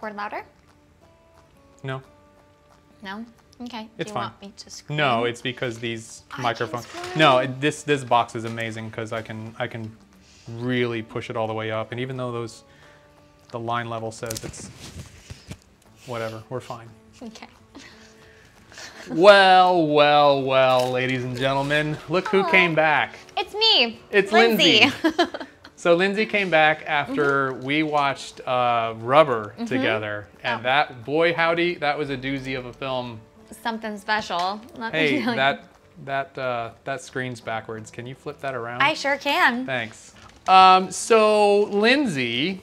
record louder? No. No? Okay. It's Do you fine. want me to scream? No, it's because these I microphones. can scream. No, this box is amazing because I can really push it all the way up, and even though the line level says it's whatever, we're fine. Okay. Well, well, well, ladies and gentlemen, look who came back. It's me. It's Lindsay. So Lindsay came back after we watched Rubber together, and that, boy howdy, that was a doozy of a film. Something special. Let me Hey, tell you. that screen's backwards. Can you flip that around? I sure can. Thanks. So Lindsay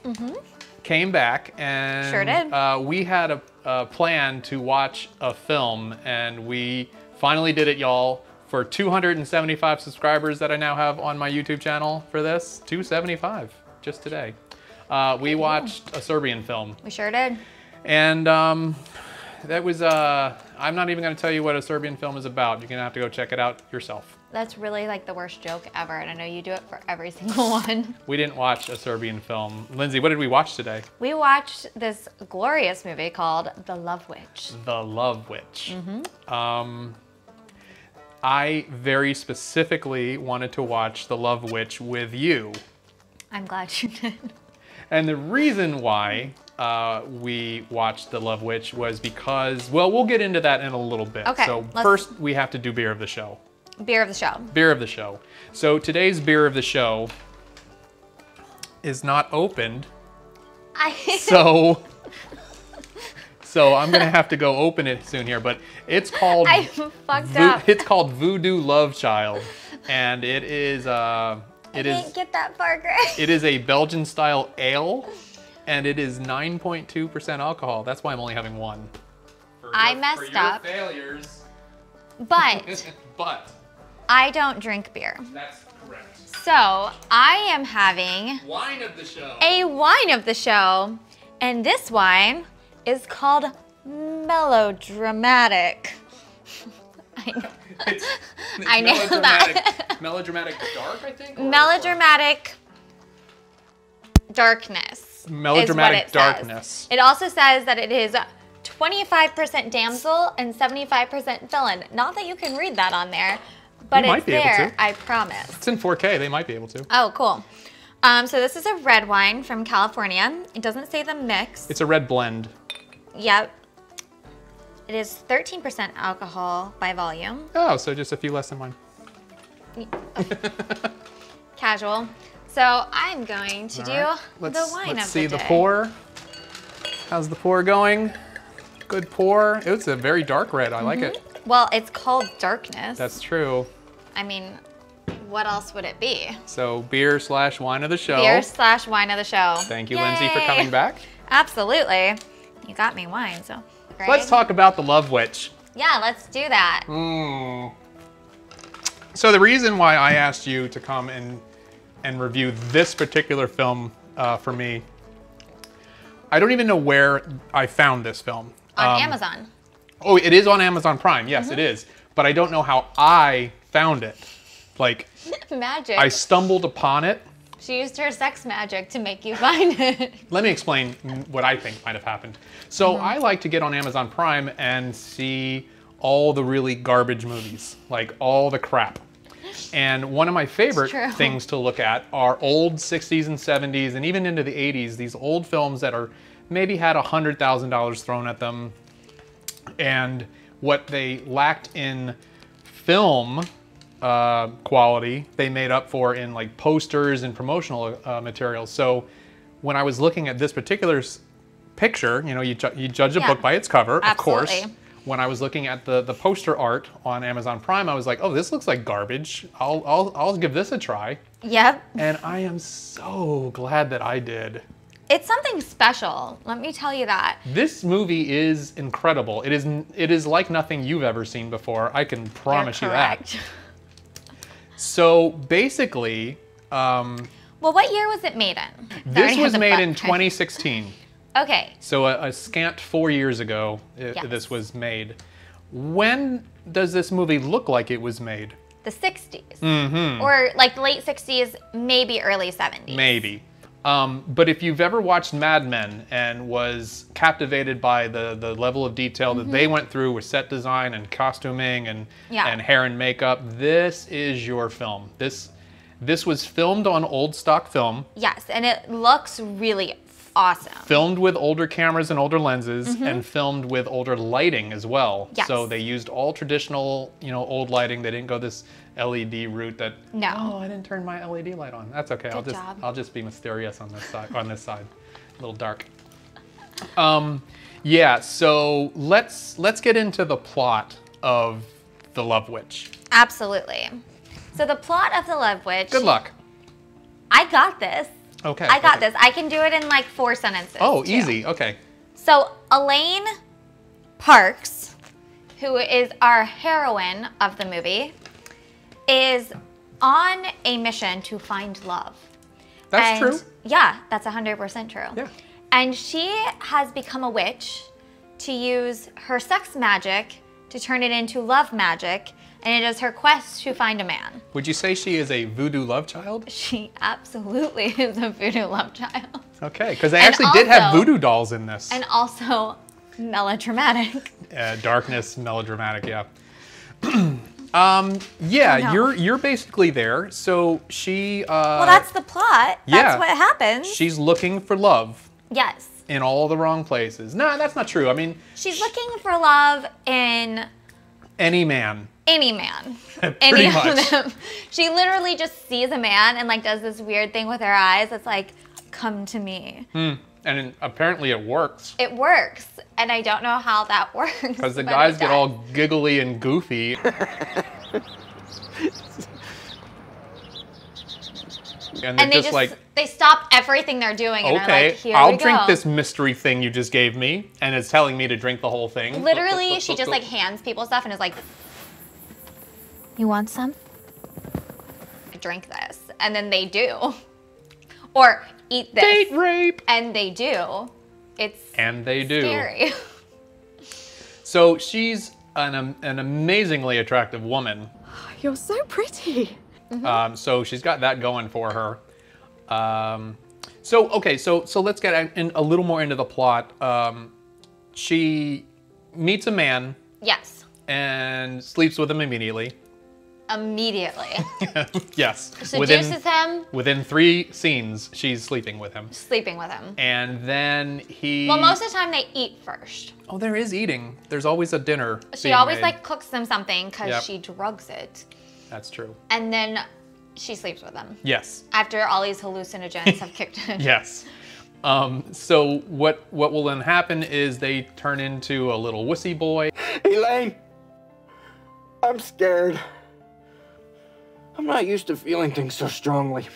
came back, and Sure did. We had a plan to watch a film, and we finally did it, y'all. For 275 subscribers that I now have on my YouTube channel for this, 275 just today. We watched a Serbian film. We sure did. And that was, I'm not even gonna tell you what a Serbian film is about. You're gonna have to go check it out yourself. That's really like the worst joke ever, and I know you do it for every single one. We didn't watch a Serbian film. Lindsay, what did we watch today? We watched this glorious movie called The Love Witch. The Love Witch. I very specifically wanted to watch The Love Witch with you. I'm glad you did. And the reason why we watched The Love Witch was because, well, we'll get into that in a little bit. Okay, So first we have to do beer of the show. Beer of the show. Beer of the show. So today's beer of the show is not opened. So I'm gonna have to go open it soon here, but it's called I fucked up. It's called Voodoo Love Child, and it is I didn't get that far, Greg. it is a Belgian style ale, and it is 9.2% alcohol. That's why I'm only having one. I messed up. Failures. But But I don't drink beer. that's correct. So I am having Wine of the show. a wine of the show, and this wine is called Melodramatic. I know. It's I know that. Melodramatic dark, I think? Melodramatic darkness. Melodramatic is what it darkness. Says. It also says that it is 25% damsel and 75% villain. Not that you can read that on there, but You might it's be able there, to. I promise. It's in 4K. They might be able to. Oh, cool. So this is a red wine from California. It doesn't say the mix. It's a red blend. Yep. It is 13% alcohol by volume. Oh, so just a few less than mine. Casual. So I'm going to do All right. the wine Let's of see the the day. pour. How's the pour going? Good pour. It's a very dark red. I like it. Well, it's called darkness. That's true. I mean, what else would it be? So beer / wine of the show. Beer / wine of the show. Thank you, Lindsay, for Yay. coming back. Absolutely. You got me wine, so great. Let's talk about The Love Witch. Yeah, let's do that. So the reason why I asked you to come and review this particular film for me, I don't even know where I found this film. On Amazon. Oh, it is on Amazon Prime. Yes, it is. But I don't know how I found it. Like, Magic. I stumbled upon it. She used her sex magic to make you find it. Let me explain what I think might have happened. So I like to get on Amazon Prime and see all the really garbage movies, like all the crap. And one of my favorite true. things to look at are old 60s and 70s and even into the 80s, these old films that are maybe had $100,000 thrown at them, and what they lacked in film quality, they made up for in like posters and promotional materials. So when I was looking at this particular picture, you know, you judge a book by its cover, Absolutely. of course. When I was looking at the poster art on Amazon Prime, I was like, oh, this looks like garbage. I'll give this a try. Yep. And I am so glad that I did. It's something special. Let me tell you that. This movie is incredible. It is like nothing you've ever seen before. I can promise you that. Correct. So basically, Well, what year was it made in? this was made in 2016. Okay. So a scant 4 years ago, this was made. When does this movie look like it was made? The 60s. Or like late 60s, maybe early 70s. Maybe. But if you've ever watched Mad Men and was captivated by the level of detail that they went through with set design and costuming and hair and makeup, this is your film. This was filmed on old stock film. Yes, and it looks really awesome. Filmed with older cameras and older lenses, and filmed with older lighting as well. Yes. So they used all traditional, old lighting. They didn't go this LED route that. No. Oh, I didn't turn my LED light on. That's okay. Good job. I'll just be mysterious on this side. A little dark. Yeah. So let's get into the plot of The Love Witch. Absolutely. So the plot of The Love Witch. Good luck. I got this. Okay. I got this. I can do it in like 4 sentences. Oh, too. easy. Okay. So Elaine Parks, who is our heroine of the movie, is on a mission to find love. That's true. Yeah, that's 100% true. Yeah. And she has become a witch to use her sex magic to turn it into love magic, and it is her quest to find a man. Would you say she is a voodoo love child? She absolutely is a voodoo love child. Okay, because they actually did have voodoo dolls in this. And also melodramatic. Darkness, melodramatic, yeah. Yeah, you're basically there. So she. Well, that's the plot. That's what happens. She's looking for love. Yes. In all the wrong places. No, that's not true. I mean, she's looking for love in any man. Any man. Pretty much. Of them. She literally just sees a man and like does this weird thing with her eyes. It's like, come to me. And apparently it works. It works. And I don't know how that works. Because the guys get all giggly and goofy. And they're just like, they stop everything they're doing and are like, here I'll we go. drink this mystery thing you just gave me, and it's telling me to drink the whole thing. Literally, she just like hands people stuff and is like, you want some? Drink this. And then they do. Or eat this. Date rape. And they do. It's scary. So she's an amazingly attractive woman. You're so pretty. So she's got that going for her. So let's get in a little more into the plot. She meets a man. Yes. And sleeps with him immediately. Immediately. Yes. Seduces him. Within 3 scenes, she's sleeping with him. Sleeping with him. And then he. Well, most of the time they eat first. Oh, there is eating. There's always a dinner. She always like cooks them something because she drugs it. That's true. And then she sleeps with them. Yes. After all these hallucinogens have kicked in. Yes. So what will then happen is they turn into a little wussy boy. Elaine, I'm scared. I'm not used to feeling things so strongly.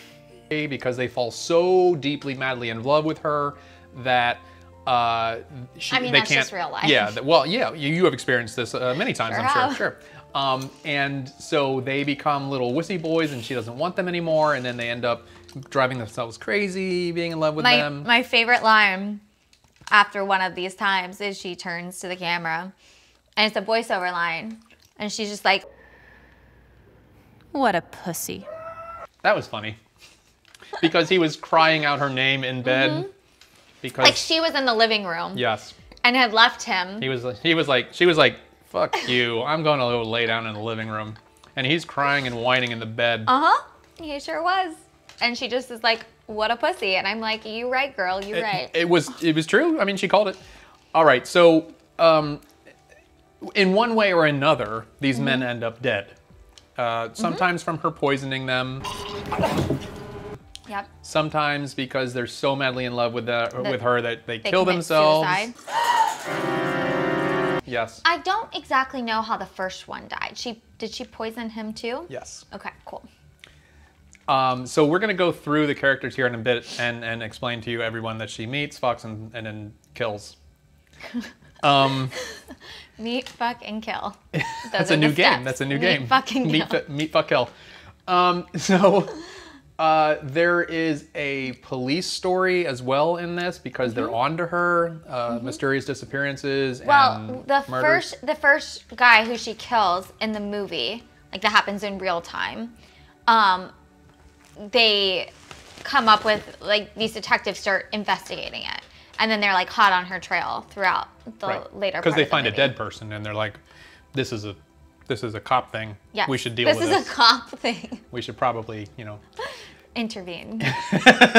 Because they fall so deeply, madly in love with her that they that's can't. just real life. Yeah. Well, yeah. You have experienced this many times, I'm sure. And so they become little wussy boys, and she doesn't want them anymore. And then they end up driving themselves crazy, being in love with them. My favorite line after one of these times is she turns to the camera, and it's a voiceover line, and she's just like, What a pussy. That was funny. Because he was crying out her name in bed. Because like she was in the living room. Yes. And had left him. She was like, fuck you. I'm going to go lay down in the living room. And he's crying and whining in the bed. He sure was. And she just is like, what a pussy. And I'm like, you right, girl, you right. It was true. I mean, she called it. All right. So, in one way or another, these men end up dead. Sometimes from her poisoning them. Yep. Sometimes because they're so madly in love with her that they kill themselves. Suicide. Yes. I don't exactly know how the first one died. Did she poison him too? Yes. Okay, cool. So we're gonna go through the characters here in a bit and explain to you everyone that she meets, fucks, and then kills. Meet, fuck, and kill. That's a new game. That's a new game. Meet, fuck, and kill. Meet, fuck, kill. There is a police story as well in this because they're onto her, mysterious disappearances and murders. The first guy who she kills in the movie, like that happens in real time, they come up with, like, these detectives start investigating it. And then they're like hot on her trail throughout the later part of the movie. Because they find a dead person and they're like, this is a cop thing. Yes. We should deal with this. This is a cop thing. We should probably, you know, intervene.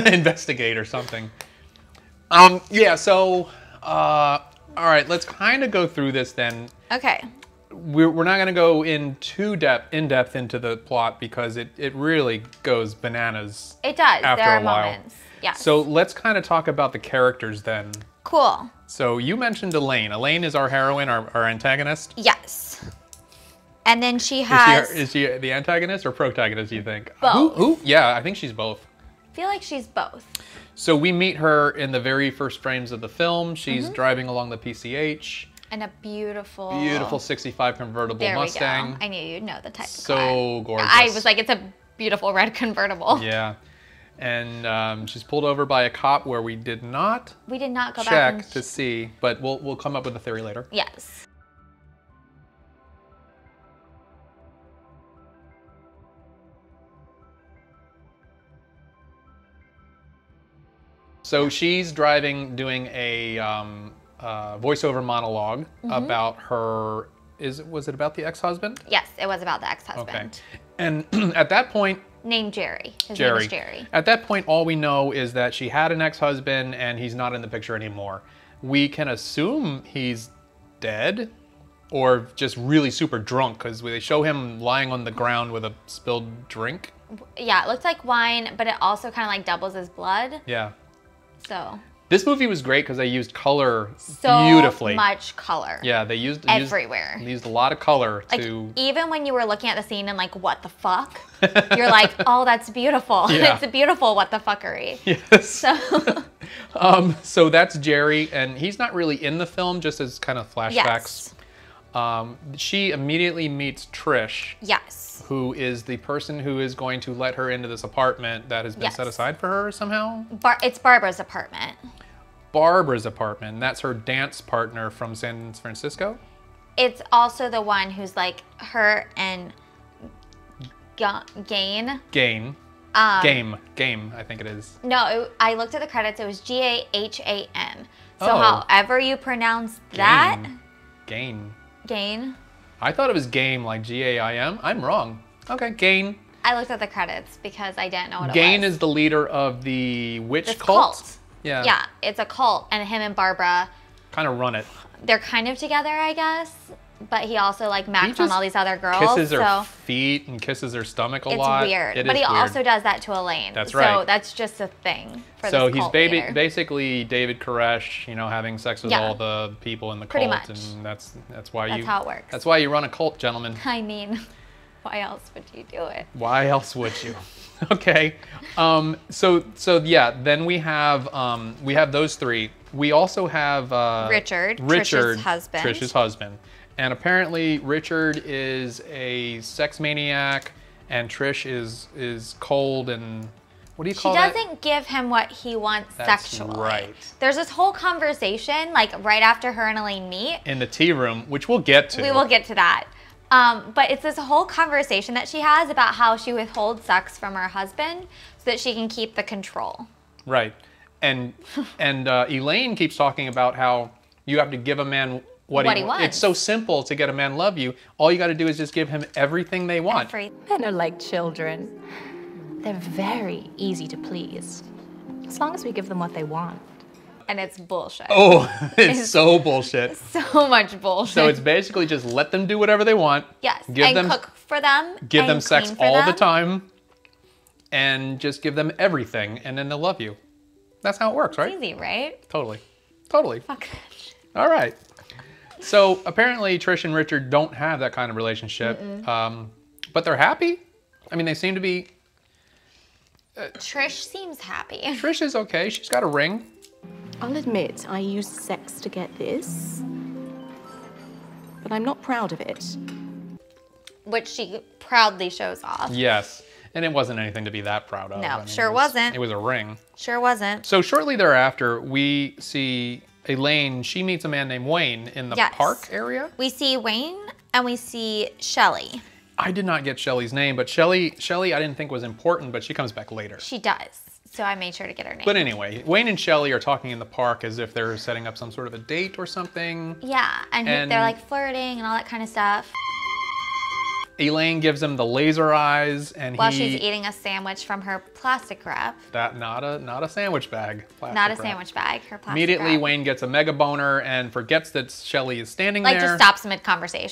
investigate or something. Yeah, so all right, let's kind of go through this then. Okay. We're not going to go in depth into the plot because it really goes bananas. It does. After There are a while. moments. Yes. So let's kind of talk about the characters then. Cool. So you mentioned Elaine. Elaine is our heroine, our antagonist. Yes. And then she has... Is she the antagonist or protagonist, do you think? Both. Who? Yeah, I think she's both. I feel like she's both. So we meet her in the very first frames of the film. She's driving along the PCH. And a beautiful... Beautiful 65 convertible Mustang. We go. I knew you'd know the type of car. So gorgeous. I was like, it's a beautiful red convertible. Yeah. And she's pulled over by a cop where we did not go back check to see, but we'll come up with a theory later. Yes. So she's driving, doing a voiceover monologue about her. Was it about the ex-husband? Yes, it was about the ex-husband. Okay. And at that point, named Jerry. His name is Jerry. At that point, all we know is that she had an ex-husband and he's not in the picture anymore. We can assume he's dead or just really super drunk because they show him lying on the ground with a spilled drink. Yeah, it looks like wine, but it also kind of like doubles as blood. Yeah. So. This movie was great because they used color so beautifully. Much color. Yeah, they used everywhere. They used a lot of color like, to. Even when you were looking at the scene and like, what the fuck? You're like, oh, that's beautiful. Yeah. It's a beautiful what the fuckery. Yes. So. So that's Jerry, and he's not really in the film, just as kind of flashbacks. Yes. She immediately meets Trish. Yes. Who is the person who is going to let her into this apartment that has been set aside for her somehow? It's Barbara's apartment. Barbara's apartment. That's her dance partner from San Francisco? It's also the one who's like her and Gain. Game, I think it is. No, I looked at the credits. It was Gahan. So Oh. however you pronounce that. Gain. Gain. I thought it was game, like G-A-I-M. I'm wrong. Okay, Gain. I looked at the credits because I didn't know what it was. Gain is the leader of the witch this cult. Yeah. Yeah, it's a cult, and him and Barbara Kind of run it. They're kind of together, I guess. But he also like macks on all these other girls. Kisses her feet and kisses her stomach a lot. It's weird. But he also does that to Elaine. That's right. So that's just a thing for so this cult he's leader. basically David Koresh, you know, having sex with all the people in the Pretty cult, much. and that's why That's how it works. That's why you run a cult, gentlemen. I mean, why else would you do it? Why else would you? Okay. So yeah. Then we have those three. We also have Richard, Trish's husband. Trish's husband. And apparently Richard is a sex maniac, and Trish is cold and what do you call that? She doesn't give him what he wants sexually. Right. There's this whole conversation, like right after her and Elaine meet. In the tea room, which we'll get to. We will get to that. But it's this whole conversation that she has about how she withholds sex from her husband so that she can keep the control. Right. And Elaine keeps talking about how you have to give a man what he wants. It's so simple to get a man to love you. All you got to do is just give him everything they want. Men are like children. They're very easy to please, as long as we give them what they want. And it's bullshit. Oh, it's so bullshit. So much bullshit. So it's basically just let them do whatever they want. Yes, and cook for them. Give them sex all the time. And just give them everything, and then they'll love you. That's how it works, right? It's easy, right? Totally. Fuck that shit. All right. So apparently Trish and Richard don't have that kind of relationship, but they're happy. I mean, they seem to be. Trish seems happy. Trish is okay. She's got a ring. I'll admit I used sex to get this, but I'm not proud of it. Which she proudly shows off. Yes, and it wasn't anything to be that proud of. No, I mean, sure wasn't. It was a ring. Sure wasn't. So shortly thereafter, we see Elaine. She meets a man named Wayne in the park area. We see Wayne and we see Shelley. I did not get Shelley's name, but Shelley I didn't think was important, but she comes back later. She does. So I made sure to get her name. But anyway, Wayne and Shelley are talking in the park as if they're setting up some sort of a date or something. Yeah, and they're like flirting and all that kind of stuff. Elaine gives him the laser eyes, and while she's eating a sandwich from her plastic wrap. Not a sandwich bag. Not a sandwich bag. Her plastic Immediately, wrap. Wayne gets a mega boner and forgets that Shelley is standing like there. just stops mid-conversation.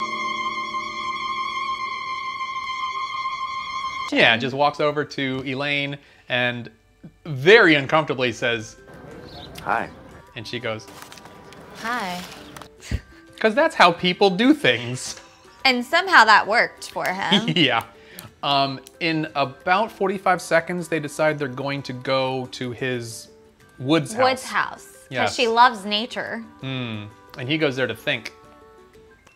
Yeah, just walks over to Elaine and very uncomfortably says, Hi. and she goes, Hi. because that's how people do things. And somehow that worked for him. Yeah. In about 45 seconds, they decide they're going to go to his Woods house. Woods house. Because Yes. she loves nature. And he goes there to think.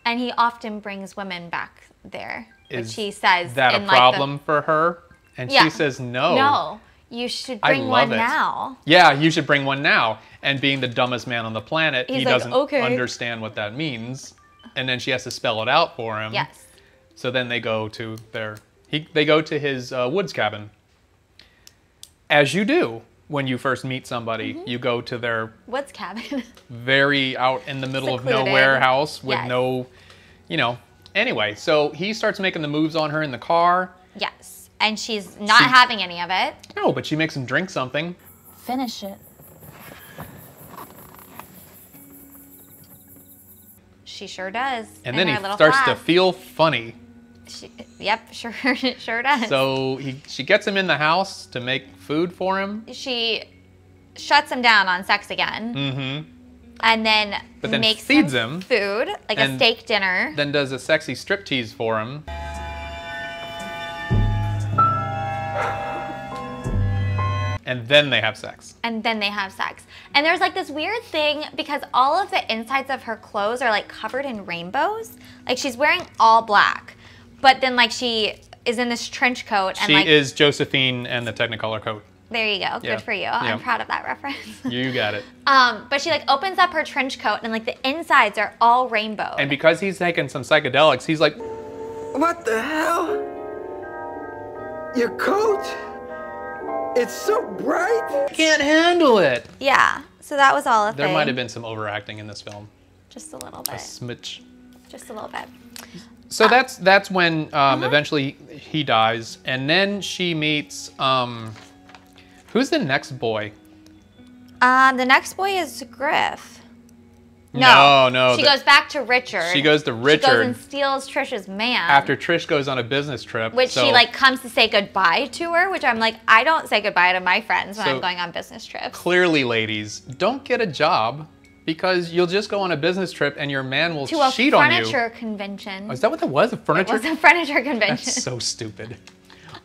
And he often brings women back there. Is which he says that in a like problem for her? And Yeah. she says no. No. You should I bring love one it. now. Yeah, you should bring one now. And being the dumbest man on the planet, He's he like, doesn't "Okay." understand what that means. And then she has to spell it out for him. Yes. So then they go to they go to his woods cabin. As you do when you first meet somebody, you go to their Woods cabin. very out in the middle of Secluded. nowhere house with Yes. no, Anyway, so he starts making the moves on her in the car. Yes. And she's not having any of it. No, but she makes him drink something. Finish it. She sure does. And in then her he little starts to flask. feel funny. Yep, sure does. So she gets him in the house to make food for him. She shuts him down on sex again. Mm-hmm. And then, But then makes feeds him. food, like a And steak dinner. Then does a sexy striptease for him. And then they have sex. And then they have sex. And there's like this weird thing because all of the insides of her clothes are like covered in rainbows. Like she's wearing all black. But then like she is in this trench coat and She like is Josephine and the Technicolor coat. there you go. Good Yeah. for you. Yeah. I'm proud of that reference. You got it. But she like opens up her trench coat and like the insides are all rainbow. And because he's taking some psychedelics, he's like, What the hell? Your coat? It's so bright. can't handle it. yeah. So that was all a There thing. might have been some overacting in this film. Just a little A bit. smidge. Just a little bit. So that's when eventually he dies, and then she meets who's the next boy? The next boy is Griff. No. She goes back to Richard. She goes to She goes Richard and steals Trisha's man. after Trish goes on a business trip. Which so, she like comes to say goodbye to her, which I'm like, I don't say goodbye to my friends when So- I'm going on business trips. Clearly, ladies, don't get a job because you'll just go on a business trip and your man will To a cheat on you. furniture convention. Oh, is that what that was? A It furniture? was a furniture convention. That's so stupid.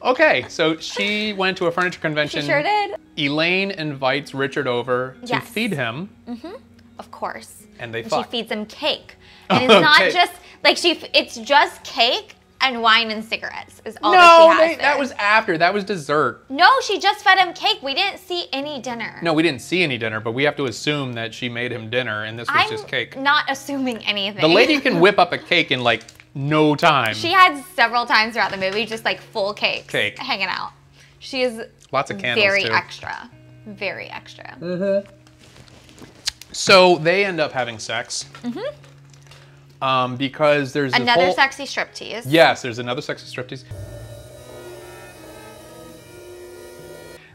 Okay, so she went to a furniture convention. She sure did. Elaine invites Richard over to Yes. feed him. Of course. And they She fuck. feeds him cake. And it's not Okay. just like it's just cake and wine and cigarettes is all that she No, has there. that was after. That was dessert. No, she just fed him cake. We didn't see any dinner. No, we didn't see any dinner, but we have to assume that she made him dinner and this was I'm just cake. not assuming anything. The lady can whip up a cake in like no time. She had several times throughout the movie just like full cakes Cake. hanging out. She is Lots of candles very too. extra. Very extra. So they end up having sex. Because there's this Another whole... sexy striptease. Yes, there's another sexy striptease.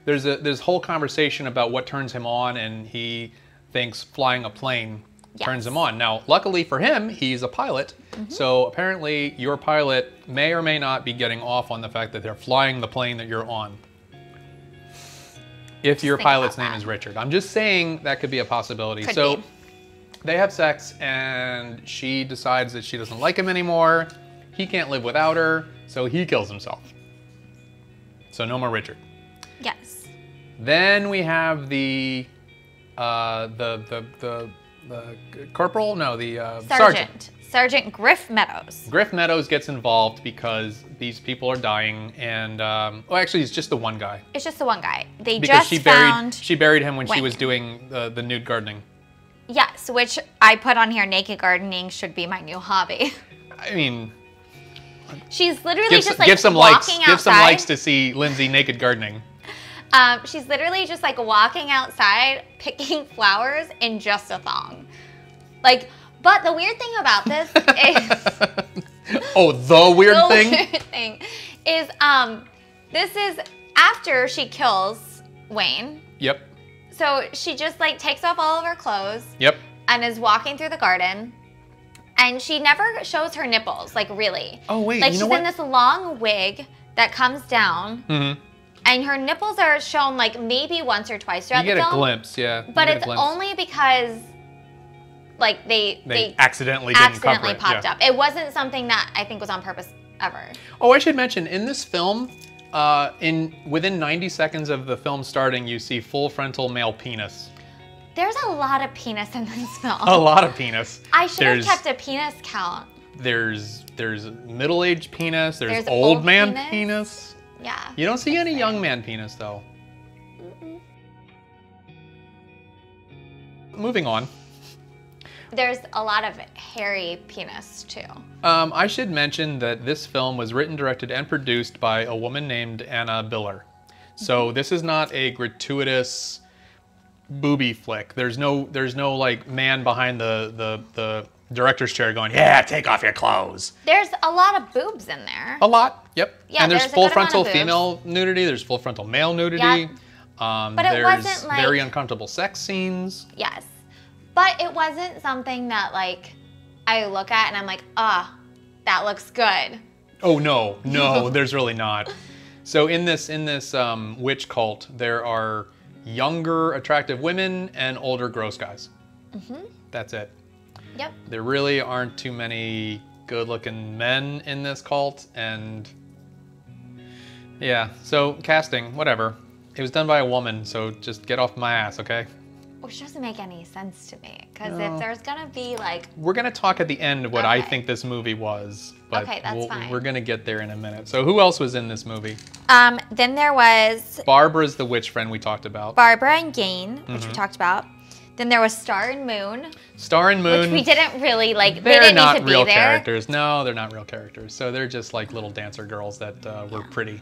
There's this whole conversation about what turns him on, and he thinks flying a plane turns Yes. him on. Now, luckily for him, he's a pilot, so apparently your pilot may or may not be getting off on the fact that they're flying the plane that you're on. If your think pilot's about name that. is Richard. I'm just saying that could be a possibility. Could so be. they have sex, and she decides that she doesn't like him anymore. He can't live without her, so he kills himself. So no more Richard. Yes. Then we have the corporal, no, the sergeant. Sergeant Griff Meadows. Griff Meadows gets involved because these people are dying, and well, actually, it's just the one guy It's just the one guy. They because just found she buried him when she Wink. was doing the nude gardening. Yes, which I put on here. Naked gardening should be my new hobby. I mean, She's literally give just like some likes. walking Give some outside. likes to see Lindsi naked gardening. She's literally just like walking outside, picking flowers in just a thong. Like, but the weird thing about this is... Oh, the weird thing? The weird thing is, this is after she kills Wayne. Yep. So she just like takes off all of her clothes. Yep. And is walking through the garden. And she never shows her nipples, like really. Oh, wait, like you know she's what? in this long wig that comes down. Mm-hmm. And her nipples are shown like maybe once or twice You throughout the get film. a glimpse, yeah. But it's only because like they accidentally didn't cover it. popped up. It wasn't something that I think was on purpose ever. Oh, I should mention, in this film, within 90 seconds of the film starting, you see full frontal male penis. There's a lot of penis in this film. A lot of penis. I should have kept a penis count. There's middle-aged penis. There's old man penis. Yeah. You don't see any young man penis, though. Moving on. There's a lot of hairy penis, too. I should mention that this film was written, directed, and produced by a woman named Anna Biller. So this is not a gratuitous booby flick. There's no like man behind the director's chair going, yeah, take off your clothes. There's a lot of boobs in there. A lot, yep. Yeah, and there's there's a full good amount frontal of boobs. female nudity. There's full frontal male nudity. Yep. But it there's wasn't like... very uncomfortable sex scenes. Yes. But it wasn't something that like I look at and I'm like, that looks good. Oh no, no, there's really not. So in this witch cult, there are younger attractive women and older gross guys. Mm-hmm. That's it. Yep. There really aren't too many good-looking men in this cult, and yeah, so casting, whatever. It was done by a woman, so just get off my ass, okay? Which doesn't make any sense to me, because if there's gonna be like... We're gonna talk at the end of what I think this movie was, but okay, that's fine. We're gonna get there in a minute. So who else was in this movie? Then there was... Barbara's the witch friend we talked about. Barbara and Gain, which we talked about. Then there was Star and Moon. Star and Moon. Which we didn't really like. They're they didn't not need to real be there. characters. No, they're not real characters. So they're just like little dancer girls that were pretty.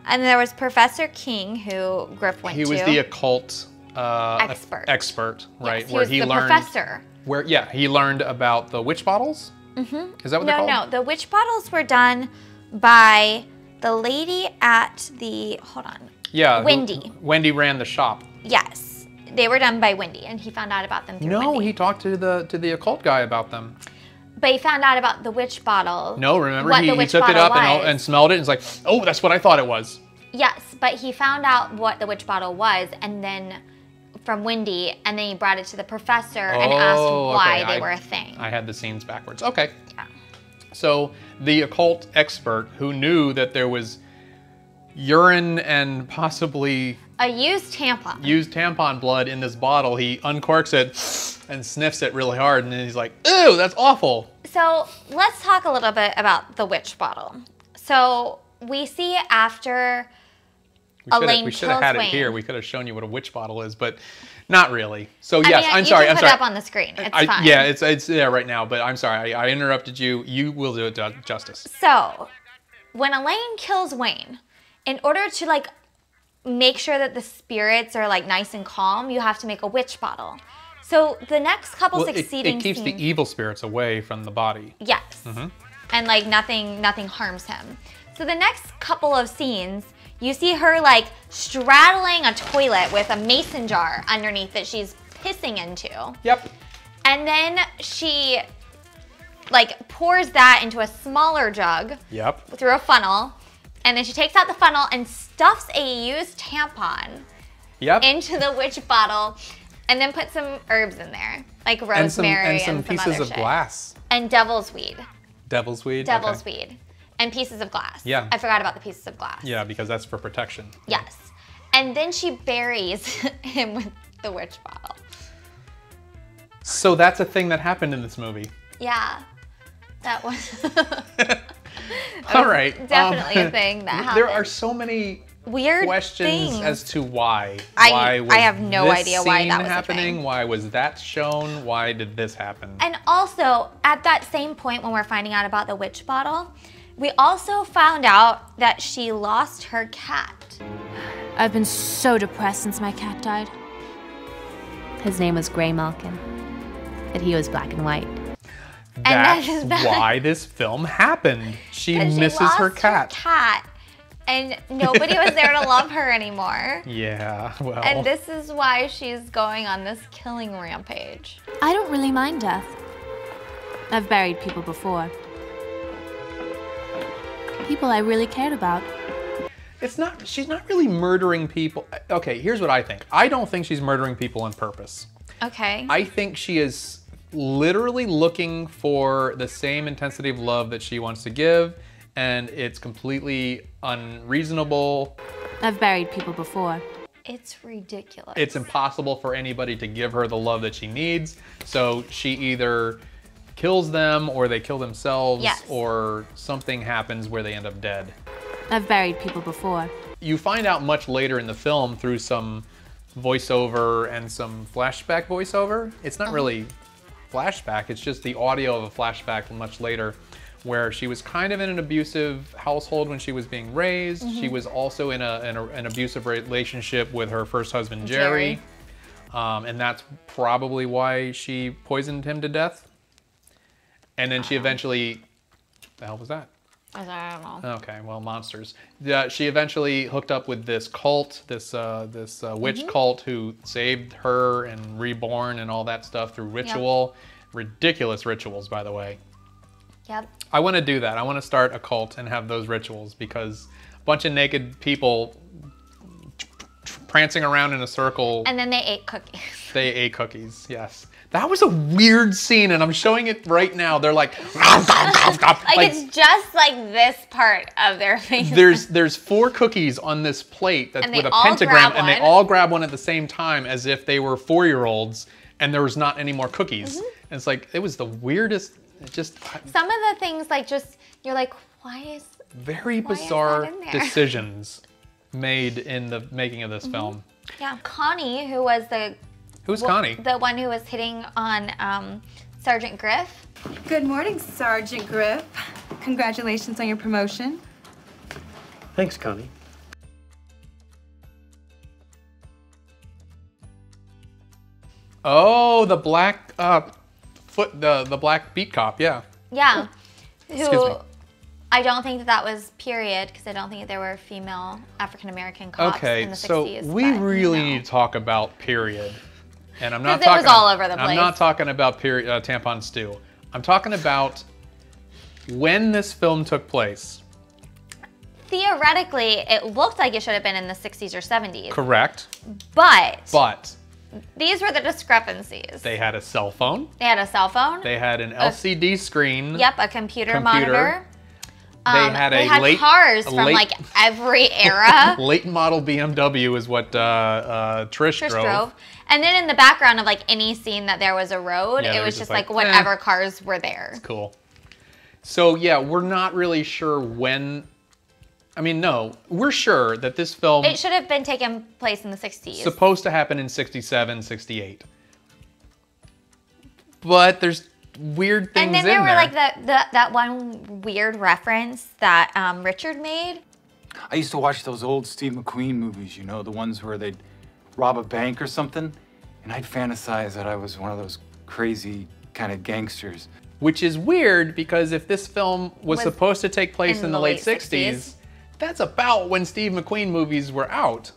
And there was Professor King, who Griff went to. He was the occult expert, right? Yes, he was the professor. He learned about the witch bottles. Mm-hmm. Is that what they're called? No, the witch bottles were done by the lady at the. Hold on. Yeah, Wendy. Wendy ran the shop. Yes. They were done by Wendy, and he found out about them through Wendy. He talked to the occult guy about them. But he found out about the witch bottle. No, remember he took it up and smelled it and was like, oh, that's what I thought it was. Yes, but he found out what the witch bottle was, and then from Wendy, and then he brought it to the professor and asked why they were a thing. I had the scenes backwards. Okay. Yeah. So the occult expert who knew that there was urine and possibly a used tampon blood in this bottle, he uncorks it and sniffs it really hard, and then he's like, ew, that's awful. So let's talk a little bit about the witch bottle. So we see after Elaine we should kills have had Wayne. it here. We could have shown you what a witch bottle is, but not really. So I yes, mean, I'm sorry. You can put it up on the screen. It's fine. Yeah, it's there right now, but I'm sorry. I interrupted you. You will do it justice. So when Elaine kills Wayne, in order to like make sure that the spirits are like nice and calm, you have to make a witch bottle. So the next couple succeeding it keeps scenes, the evil spirits away from the body. yes, and like nothing harms him. So the next couple of scenes, you see her like straddling a toilet with a mason jar underneath that she's pissing into. Yep. And then she like pours that into a smaller jug. Yep. Through a funnel. And then she takes out the funnel and stuffs a used tampon into the witch bottle, and then puts some herbs in there, like rosemary and some pieces of glass. And devil's weed. Devil's weed? Devil's weed. And pieces of glass. Yeah. I forgot about the pieces of glass. Yeah, because that's for protection. Yes. And then she buries him with the witch bottle. So that's a thing that happened in this movie. Yeah. That was... All right. Definitely a thing that happened. There are so many weird questions things as to why. I have no idea why that was happening. Why was that shown? Why did this happen? And also, at that same point when we're finding out about the witch bottle, we also found out that she lost her cat. I've been so depressed since my cat died. His name was Gray Malkin, but he was black and white. That's why this film happened. She misses her cat. And nobody was there to love her anymore. Yeah, well. And this is why she's going on this killing rampage. I don't really mind death. I've buried people before. People I really cared about. She's not really murdering people. Okay, here's what I think. I don't think she's murdering people on purpose. Okay. I think she is literally looking for the same intensity of love that she wants to give, and it's completely unreasonable. I've buried people before. It's ridiculous. It's impossible for anybody to give her the love that she needs, so she either kills them or they kill themselves, or something happens where they end up dead. I've buried people before. You find out much later in the film through some voiceover and some flashback voiceover. It's not really flashback, it's just the audio of a flashback much later, where she was kind of in an abusive household when she was being raised. She was also in an abusive relationship with her first husband, Jerry. And that's probably why she poisoned him to death. And then she eventually, the hell was that? I don't know. Okay, well, monsters. Yeah, she eventually hooked up with this cult, this witch cult who saved her and reborn and all that stuff through ritual. Ridiculous rituals, by the way. Yep. I want to do that. I want to start a cult and have those rituals, because a bunch of naked people prancing around in a circle. And then they ate cookies. They ate cookies, yes. That was a weird scene, and I'm showing it right now. They're like, like it's just like this part of their face. There's 4 cookies on this plate that's with a all pentagram, grab and they one. all grab one at the same time as if they were 4-year-olds, and there was not any more cookies. And it's like, it was the weirdest, Some of the things, like, just, you're like, very why is bizarre that in there? decisions made in the making of this film. Yeah, Connie, who was Who's Connie? the one who was hitting on Sergeant Griff. Good morning, Sergeant Griff. Congratulations on your promotion. Thanks, Connie. Oh, the black the black beat cop, yeah. Yeah. Excuse me. I don't think that was period, because I don't think there were female African-American cops in the 60s. So we really need to talk about period. And I'm not 'Cause it was talking all over the I'm place. not talking about period tampon stew. I'm talking about when this film took place. Theoretically, it looked like it should have been in the 60s or 70s. Correct. But these were the discrepancies. They had a cell phone. They had a cell phone. They had an LCD screen. Yep, a computer monitor. They had cars from like every era. Late model BMW is what Trish drove. And then in the background of like any scene that there was a road, Yeah, it was just like whatever cars were there. Cool. So yeah, we're not really sure when. I mean, no, we're sure that this film It should have been taking place in the 60s. supposed to happen in 67, 68. But there's weird things in there. And then there were like that one weird reference that Richard made. I used to watch those old Steve McQueen movies, you know, the ones where they'd rob a bank or something, and I'd fantasize that I was one of those crazy kind of gangsters. Which is weird, because if this film was supposed to take place in the late 60s, that's about when Steve McQueen movies were out.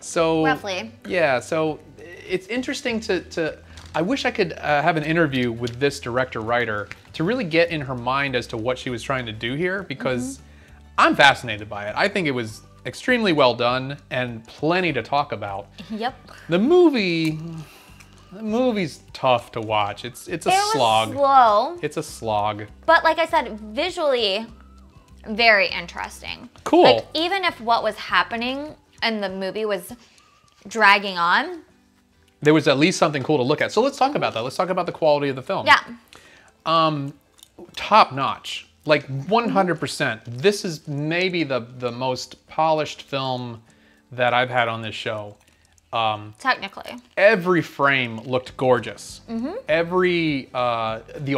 So Roughly. Yeah, so it's interesting to I wish I could have an interview with this director-writer to really get in her mind as to what she was trying to do here, because I'm fascinated by it. I think it was extremely well done and plenty to talk about. Yep. The movie's tough to watch. It's a slog. It was slow. It's a slog. But like I said, visually, very interesting. Cool. Like, even if what was happening in the movie was dragging on, there was at least something cool to look at. So let's talk about that. Let's talk about the quality of the film. yeah. Top notch. Like 100%. This is maybe the most polished film that I've had on this show. Technically. Every frame looked gorgeous. The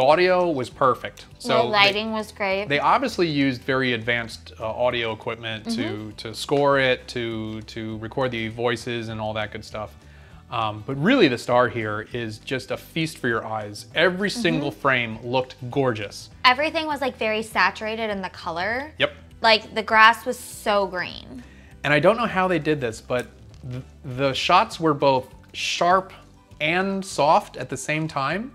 audio was perfect. So the lighting was great. They obviously used very advanced audio equipment to score it, to record the voices and all that good stuff. But really the star here is just a feast for your eyes. Every single frame looked gorgeous. Everything was like very saturated in the color. Yep. Like the grass was so green. And I don't know how they did this, but the shots were both sharp and soft at the same time.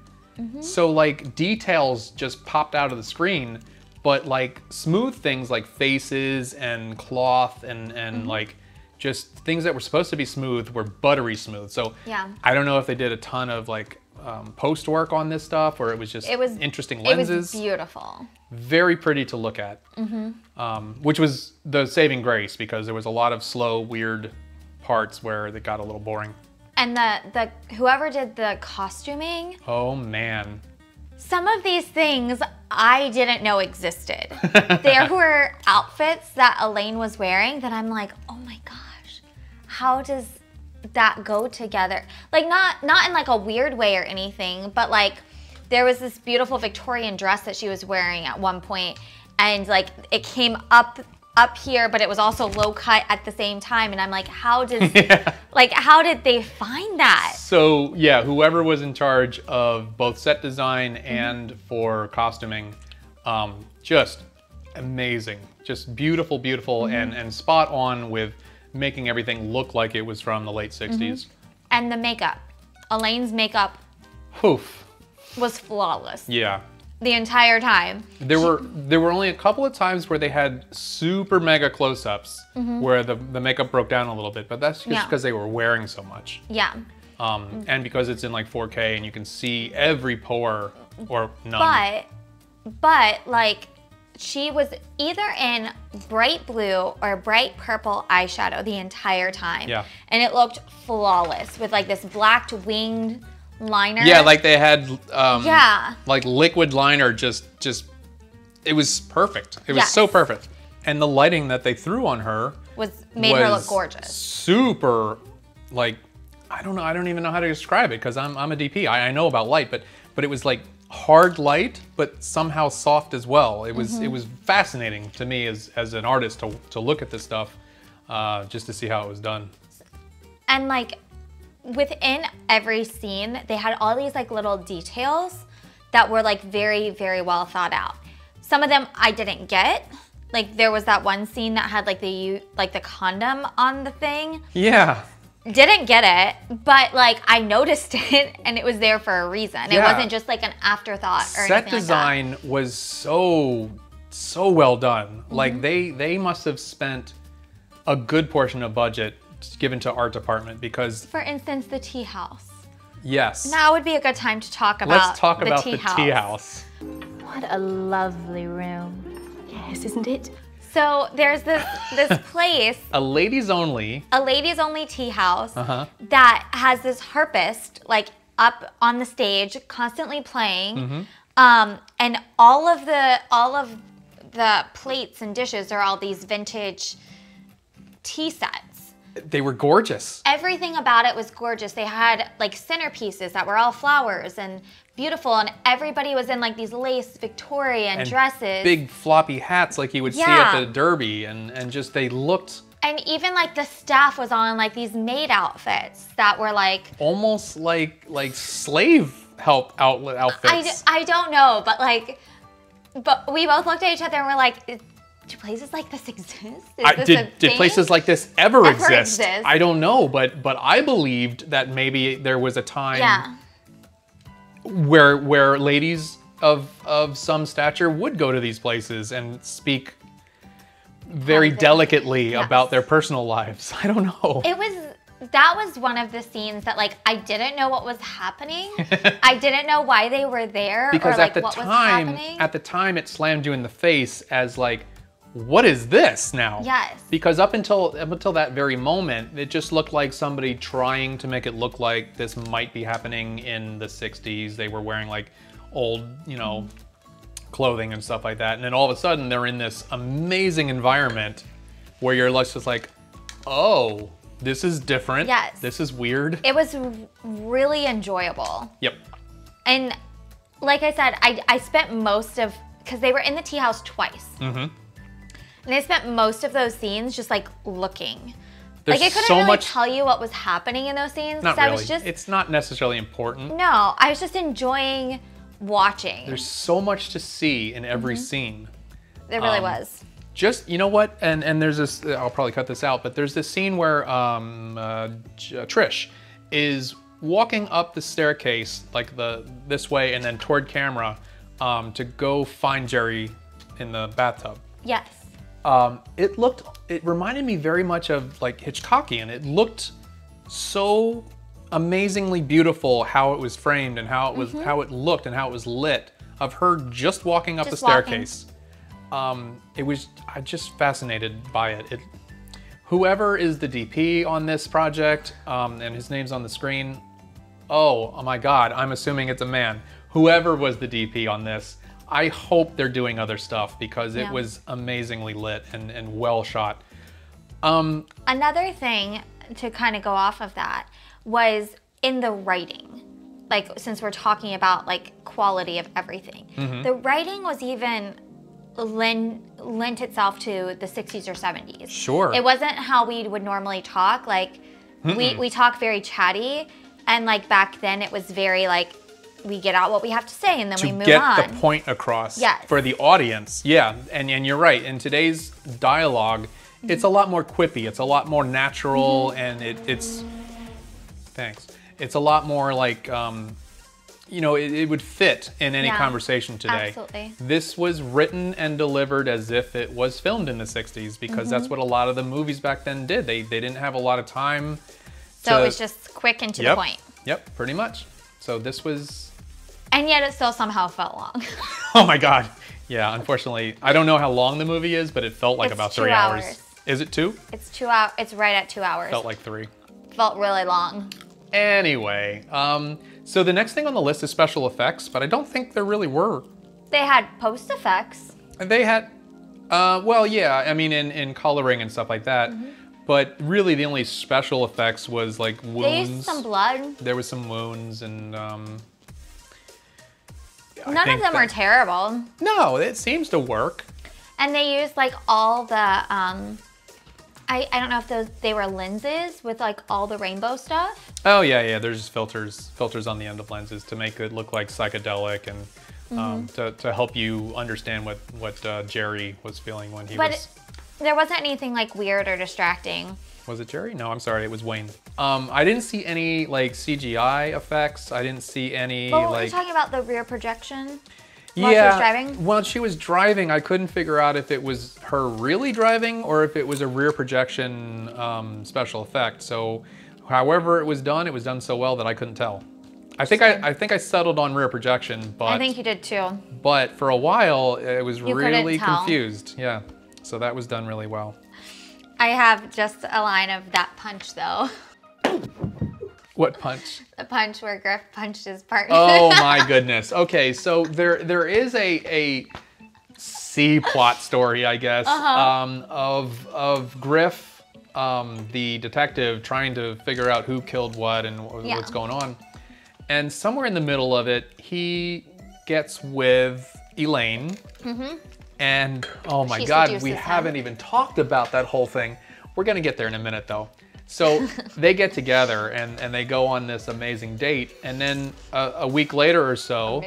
So like details just popped out of the screen, but like smooth things like faces and cloth and like just things that were supposed to be smooth were buttery smooth. So Yeah. I don't know if they did a ton of like post work on this stuff, or it was just interesting lenses. It was beautiful. Very pretty to look at, which was the saving grace, because there was a lot of slow, weird parts where they got a little boring. And the whoever did the costuming, Oh man. some of these things I didn't know existed. There were outfits that Elaine was wearing that I'm like, oh my gosh, how does that go together? Like not in like a weird way or anything, but like there was this beautiful Victorian dress that she was wearing at one point, and like it came up here, but it was also low cut at the same time, and I'm like, how does like how did they find that? So yeah, whoever was in charge of both set design and for costuming, just amazing, just beautiful, and spot on with making everything look like it was from the late 60s. And the makeup, Elaine's makeup Oof. was flawless Yeah. the entire time. There were only a couple of times where they had super mega close-ups where the makeup broke down a little bit, but that's just because they were wearing so much. Yeah. And because it's in like 4K and you can see every pore or none. But like she was either in bright blue or bright purple eyeshadow the entire time. Yeah. And it looked flawless with like this black winged liner. Yeah, like they had Yeah. like liquid liner, just it was perfect. It was Yes. so perfect. And the lighting that they threw on her made her look was gorgeous. Super, like, I don't know, I don't even know how to describe it, because I'm a DP. I know about light, but it was like hard light, but somehow soft as well. It was fascinating to me as an artist to look at this stuff, just to see how it was done. And like within every scene, they had all these like little details that were like very, very well thought out. Some of them I didn't get. Like there was that one scene that had like the condom on the thing. Yeah. Didn't get it, but like I noticed it and it was there for a reason. It Yeah. wasn't just like an afterthought or Set anything design was so well done. Like they must have spent a good portion of budget given to art department, because For instance, the tea house. yes. Now would be a good time to talk about Let's talk about the tea house. What a lovely room. Yes, isn't it? So there's this place, A ladies only. a ladies only tea house Uh-huh. that has this harpist like up on the stage constantly playing. And all of the plates and dishes are all these vintage tea sets. They were gorgeous. Everything about it was gorgeous. They had like centerpieces that were all flowers and beautiful, and everybody was in like these lace Victorian And dresses. big floppy hats like you would see Yeah. at the Derby, and just they looked And even like the staff was on like these maid outfits that were like, almost like slave help outfits. I don't know, but we both looked at each other and we're like, do places like this exist? Did places like this ever exist? exist? I don't know, but I believed that maybe there was a time Yeah. where ladies of some stature would go to these places and speak very delicately Yes. about their personal lives. I don't know. That was one of the scenes that like I didn't know what was happening. I didn't know why they were there Because or like at the what was time, happening. it slammed you in the face as like, what is this now? Yes. Because up until that very moment, it just looked like somebody trying to make it look like this might be happening in the 60s. They were wearing like old, clothing and stuff like that. And then all of a sudden they're in this amazing environment where you're just like, oh, this is different. Yes. This is weird. It was really enjoyable. Yep. And like I said, I spent most of, because they were in the tea house twice. And I spent most of those scenes just like looking. There's like I couldn't so really much, tell you what was happening in those scenes. not 'cause really. I was just, It's not necessarily important. no, I was just enjoying watching. There's so much to see in every scene. There really was. Just, you know what? And there's this, I'll probably cut this out, but there's this scene where Trish is walking up the staircase like this way and then toward camera to go find Jerry in the bathtub. Yes. It reminded me very much of like Hitchcockian. It looked so amazingly beautiful how it was framed and how it was how it looked and how it was lit of her just walking up the staircase. It was, I just fascinated by it. Whoever is the DP on this project, and his name's on the screen, oh my God, I'm assuming it's a man. Whoever was the DP on this, I hope they're doing other stuff because it was amazingly lit and well shot. Another thing to kind of go off of that was in the writing. Like, since we're talking about like quality of everything, the writing was even lent itself to the 60s or 70s. Sure. It wasn't how we would normally talk. Like, we talk very chatty, and like back then it was very like, we get out what we have to say and then we move on. To get the point across Yes. for the audience. Yeah, and you're right. In today's dialogue, it's a lot more quippy. It's a lot more natural, and it's thanks. It's a lot more like, you know, it would fit in any conversation today. Absolutely. This was written and delivered as if it was filmed in the 60s because that's what a lot of the movies back then did. They didn't have a lot of time. So it was just quick and to the point. Yep, pretty much. So this was... And yet it still somehow felt long. Oh my God. Yeah, unfortunately, I don't know how long the movie is, but it felt like It's about 2 3 hours. hours. Is it 2? It's 2 hours. It's right at 2 hours. Felt like 3. Felt really long. Anyway, so the next thing on the list is special effects, but I don't think there really were. They had post effects. They had, well, yeah, I mean, in coloring and stuff like that, but really the only special effects was like wounds. They used some blood. There was some wounds and, None of them were terrible. No, it seems to work. And they used like all the, I don't know if they were lenses with like all the rainbow stuff. Oh yeah, there's just filters on the end of lenses to make it look like psychedelic and to help you understand what Jerry was feeling when he was. But there wasn't anything like weird or distracting. Was it Jerry? No, I'm sorry, it was Wayne. I didn't see any like CGI effects. I didn't see any But like. you're talking about the rear projection while she was driving? While she was driving, I couldn't figure out if it was her really driving or if it was a rear projection special effect. So, however it was done so well that I couldn't tell. I think I settled on rear projection, but I think you did too. But for a while, it was You really couldn't tell. confused. Yeah, so that was done really well. I have just a line of that punch though. What punch? The punch where Griff punched his partner. Oh my goodness. Okay, so there is a C plot story, I guess, of Griff, the detective, trying to figure out who killed what and what's going on. And somewhere in the middle of it, he gets with Elaine. And oh my God, we haven't even talked about that whole thing. We're gonna get there in a minute though. So they get together and they go on this amazing date. And then a week later or so,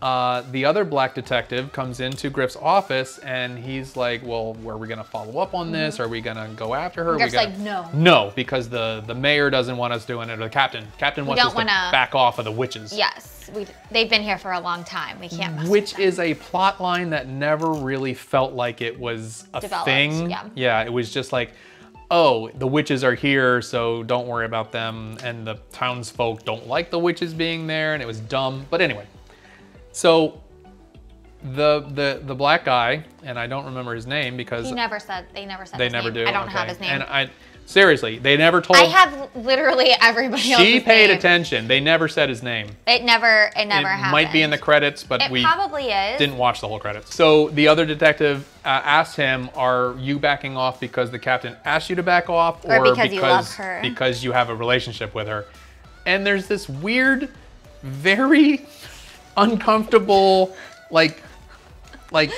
the other black detective comes into Griff's office and he's like, well, were we gonna follow up on this? Are we gonna go after her? Griff's like, no. No, because the mayor doesn't want us doing it, or the captain. Captain wants us to back off of the witches. Yes, they've been here for a long time. We can't mess Which with them. is a plot line that never really felt like it was a thing. Yeah, it was just like, oh, the witches are here, so don't worry about them. And the townsfolk don't like the witches being there, and it was dumb. But anyway, so the black guy, and I don't remember his name because they never said they his never name. do. I don't have his name. And Seriously, they never told. I have literally everybody else's She paid name. attention. They never said his name. It never happened. Might be in the credits, but we probably is. didn't watch the whole credits. So the other detective asked him, "Are you backing off because the captain asked you to back off, or because you love her? Because you have a relationship with her?" And there's this weird, very uncomfortable, like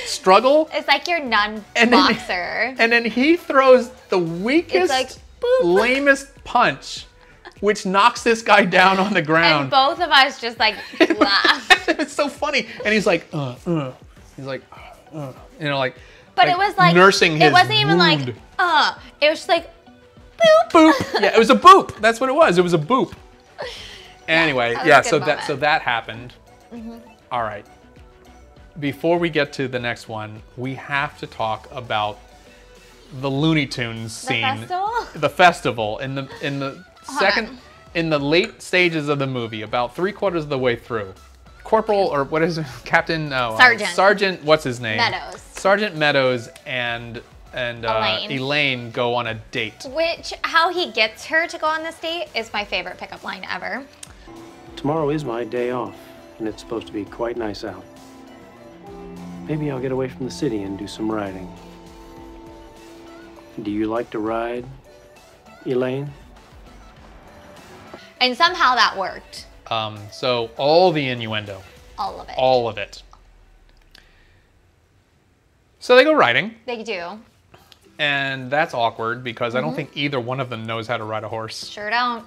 struggle. It's like your nun boxer. And then he throws the weakest, like, boop. lamest punch, which knocks this guy down on the ground. And both of us just like laugh. It's so funny. And he's like, he's like, you know, like. But it was like nursing his It wasn't even wound. like, It was just like, boop. Boop. Yeah, it was a boop. That's what it was. It was a boop. Anyway, that was yeah. a good So that happened. All right. Before we get to the next one, we have to talk about the Looney Tunes scene. The festival in the second in the late stages of the movie, about 3/4 of the way through. Corporal, or what is it? Captain? No. Sergeant. What's his name? Meadows. Sergeant Meadows and Elaine go on a date. How he gets her to go on this date is my favorite pickup line ever. Tomorrow is my day off, and it's supposed to be quite nice out. Maybe I'll get away from the city and do some riding. Do you like to ride, Elaine? And somehow that worked. So all the innuendo. All of it. All of it. So they go riding. They do. And that's awkward because I don't think either one of them knows how to ride a horse. Sure don't.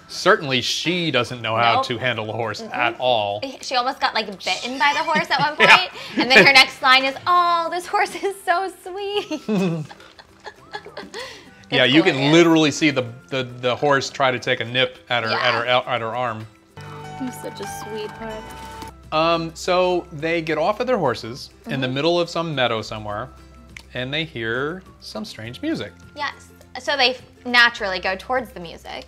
Certainly she doesn't know how to handle a horse at all. She almost got like bitten by the horse at one point. And then her next line is, "Oh, this horse is so sweet." Yeah, you can literally see the horse try to take a nip at her arm. You're such a sweetheart. So they get off of their horses in the middle of some meadow somewhere, and they hear some strange music. Yes. So they naturally go towards the music.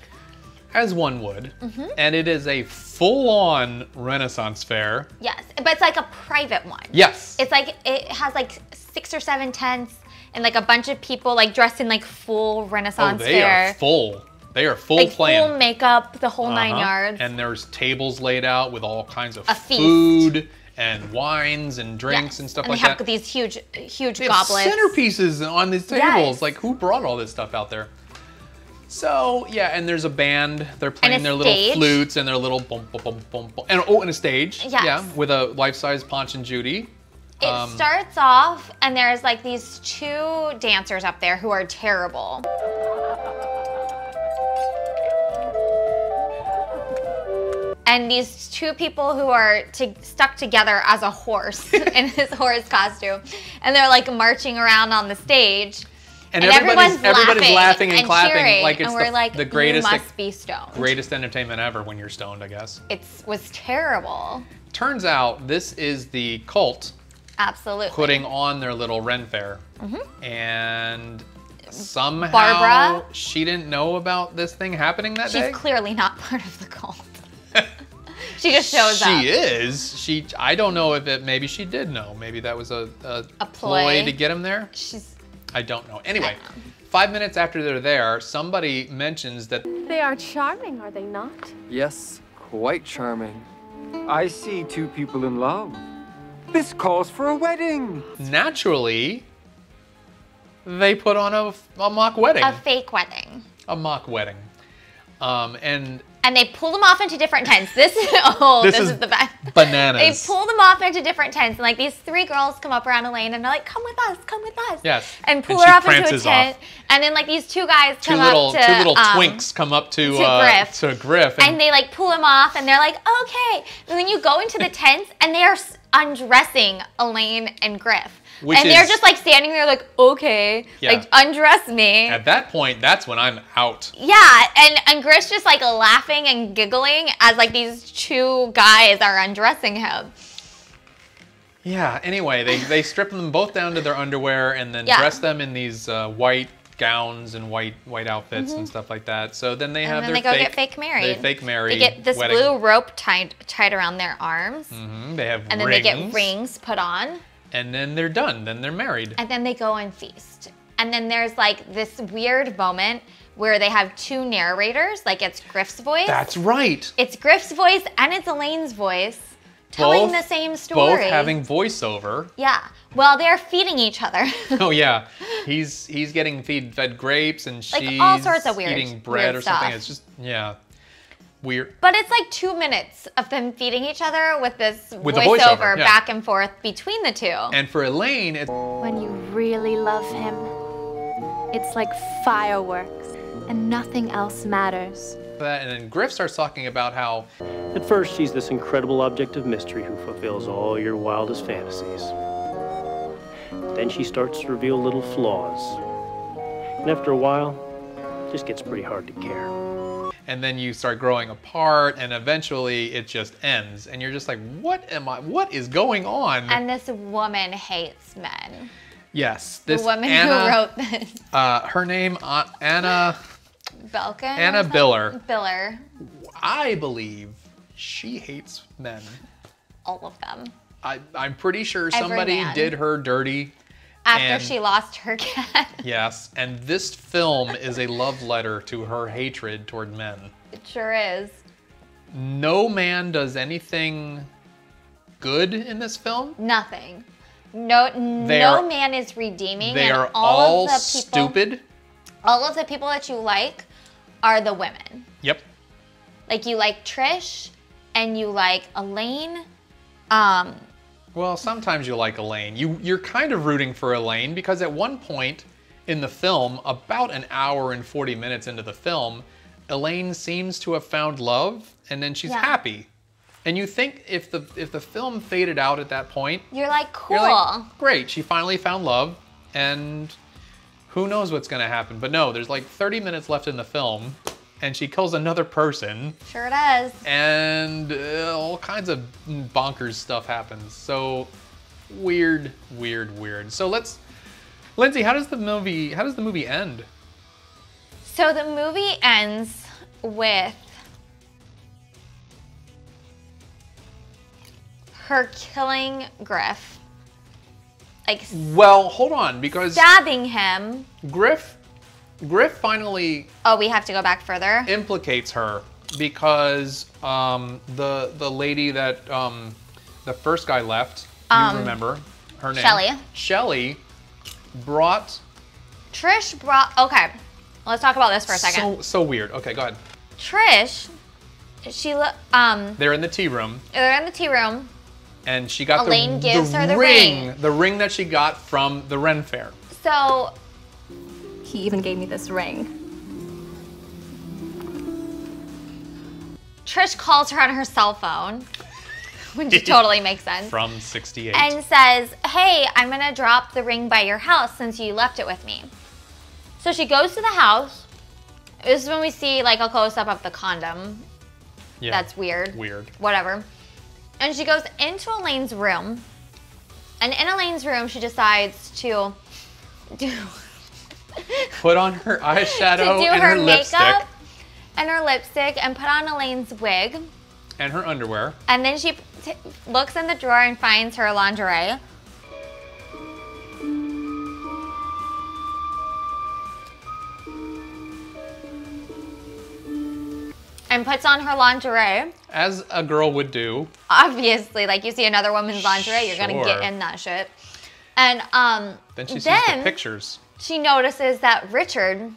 As one would. And it is a full-on Renaissance fair. Yes, but it's like a private one. Yes. It's like, it has like 6 or 7 tents and like a bunch of people like dressed in like full Renaissance they fair. are full. They are full like plan. full makeup, the whole 9 yards. And there's tables laid out with all kinds of feast. food and wines and drinks and stuff like that. And they have these huge They have goblets. centerpieces on these tables. Yes. Like, who brought all this stuff out there? So, yeah, and there's a band. They're playing And a their stage. little flutes and their little bum, bum, bum, bum, bum. And a stage. Yes. Yeah, with a life-size Punch and Judy. It starts off, and there's like these 2 dancers up there who are terrible. And these 2 people who are stuck together as a horse in this horse costume, and they're like marching around on the stage. And everybody's laughing and clapping, cheering, like it's and we're like, the greatest, you must be stoned. Greatest entertainment ever when you're stoned, I guess. It was terrible. Turns out this is the cult Absolutely. putting on their little Ren Fair. And somehow Barbara, she didn't know about this thing happening that day. She's clearly not part of the cult. She just shows up. She is. I don't know if maybe she did know. Maybe that was a ploy to get him there. I don't know. Anyway, 5 minutes after they're there, somebody mentions that They are charming, are they not? Yes, quite charming. I see 2 people in love. This calls for a wedding. Naturally, they put on a mock wedding. A fake wedding. A mock wedding. And they pull them off into different tents. This is the best. Bananas. They pull them off into different tents, and like these 3 girls come up around Elaine, and they're like, "Come with us, come with us." Yes. And pull her off into a tent, and then like these 2 guys come up to 2 little twinks come up to Griff, and they like pull him off, and they're like, "Okay." And then you go into the tents, and they are undressing Elaine and Griff. They're just like standing there like, "Okay, like undress me." At that point, that's when I'm out. Yeah, and Griff's just like laughing and giggling as like these 2 guys are undressing him. Yeah, anyway, they strip them both down to their underwear and then dress them in these white gowns and white outfits and stuff like that. So then they have they go get fake married. They fake married. They get this blue rope tied around their arms. They have and then rings. they get rings put on. And then they're done. Then they're married. And then they go and feast. And then there's like this weird moment where they have two narrators. Like it's Griff's voice. That's right. It's Griff's voice and it's Elaine's voice telling the same story. Both having voiceover. Yeah. Well, they're feeding each other. Oh yeah, he's getting fed grapes and she's like all sorts of eating bread or something. Stuff. It's just weird. But it's like 2 minutes of them feeding each other with this With the voiceover yeah. back and forth between the two. And for Elaine, it's When you really love him, it's like fireworks, and nothing else matters. that. And then Griff starts talking about how At first, she's this incredible object of mystery who fulfills all your wildest fantasies. Then she starts to reveal little flaws. And after a while, it just gets pretty hard to care. and then you start growing apart, and eventually it just ends, and you're just like, what is going on? And this woman hates men. Yes, this the woman Anna, who wrote this. Her name, Anna Belkin? Anna Biller. Biller. I believe she hates men. All of them. I'm pretty sure Every somebody man. did her dirty. After and- she lost her cat. Yes, and this film is a love letter to her hatred toward men. It sure is. No man does anything good in this film. Nothing. No man is redeeming. They and are all all of the people, stupid. All of the people that you like are the women. Yep. Like you like Trish and you like Elaine. Well, sometimes you like Elaine. You're kind of rooting for Elaine because at one point in the film, about an hour and 40 minutes into the film, Elaine seems to have found love, and then she's happy. And you think if the film faded out at that point, You're like, cool. you're like, great, she finally found love, and who knows what's gonna happen. But no, there's like 30 minutes left in the film, and she kills another person, Sure does. and all kinds of bonkers stuff happens. So weird. So Lindsay, how does the movie end? So the movie ends with her killing Griff. Like Well, hold on, because stabbing him. Griff finally Oh, we have to go back further. implicates her because the lady that the first guy left, you remember her name? Shelley brought. Trish brought. Okay, let's talk about this for a second. So weird. Okay, go ahead. Trish, They're in the tea room, they're in the tea room. and she got Elaine gives her the the ring that she got from the Ren Fair. So He even gave me this ring. Trish calls her on her cell phone, which totally makes sense. From '68. And says, hey, I'm gonna drop the ring by your house since you left it with me. So she goes to the house. This is when we see like a close-up of the condom. Yeah. That's weird. Weird. Whatever. And she goes into Elaine's room. And in Elaine's room, she decides to do Put on her eyeshadow and her her lipstick makeup and her lipstick and put on Elaine's wig. and her underwear. And then she looks in the drawer and finds her lingerie. And puts on her lingerie. As a girl would do. Obviously, like you see another woman's lingerie, you're gonna get Sure. in that shit. And Then she sees the pictures. she notices that Richard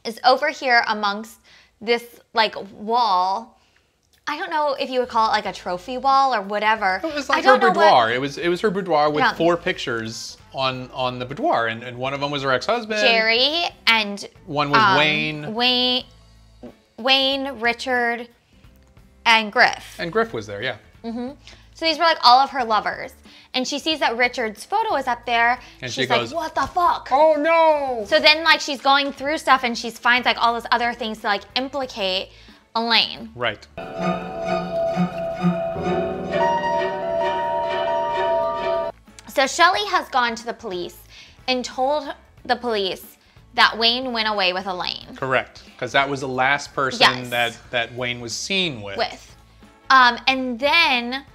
is over here amongst this like wall. I don't know if you would call it like a trophy wall or whatever. It was I like her don't know boudoir. It was her boudoir with Yeah. 4 pictures on the boudoir, and one of them was her ex-husband. Jerry and One was Wayne. Wayne, Richard, and Griff. And Griff was there, yeah. So these were like all of her lovers. And she sees that Richard's photo is up there. And she's she goes, like, what the fuck? Oh no! So then like she's going through stuff and she finds like all those other things to like implicate Elaine. Right. So Shelley has gone to the police and told the police that Wayne went away with Elaine. Correct. Because that was the last person Yes. that Wayne was seen with. And then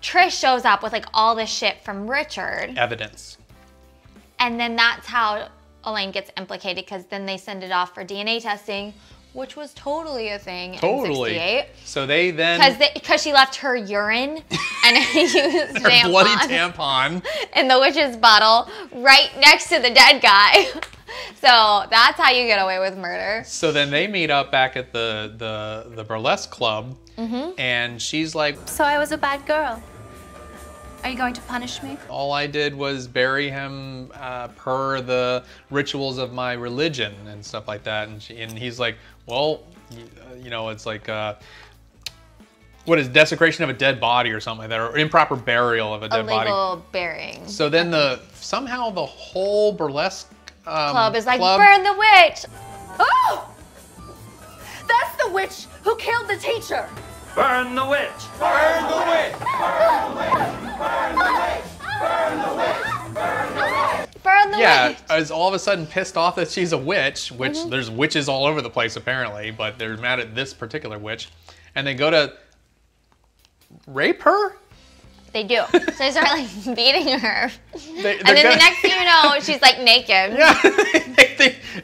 Trish shows up with like all this shit from Richard. Evidence. And then that's how Elaine gets implicated because then they send it off for DNA testing, which was totally a thing in Totally. '68. So they then Because she left her urine and a used her bloody tampon tampon. in the witch's bottle right next to the dead guy. So that's how you get away with murder. So then they meet up back at the burlesque club, and she's like, So I was a bad girl. Are you going to punish me? all I did was bury him per the rituals of my religion and stuff like that. And he's like, well, you know, it's like, what is desecration of a dead body or something like that, or improper burial of a dead body. Illegal burying. So then somehow the whole burlesque Club is like, burn the witch. Oh! That's the witch who killed the teacher! Burn the witch! Burn the witch! Burn the witch! Burn the witch! Burn the witch! Burn the witch! Burn the Yeah, witch. is all of a sudden pissed off that she's a witch, which there's witches all over the place apparently, but they're mad at this particular witch, and they go to rape her? They do. So they start like beating her. They're And then gonna- the next thing you know, she's like naked. Yeah,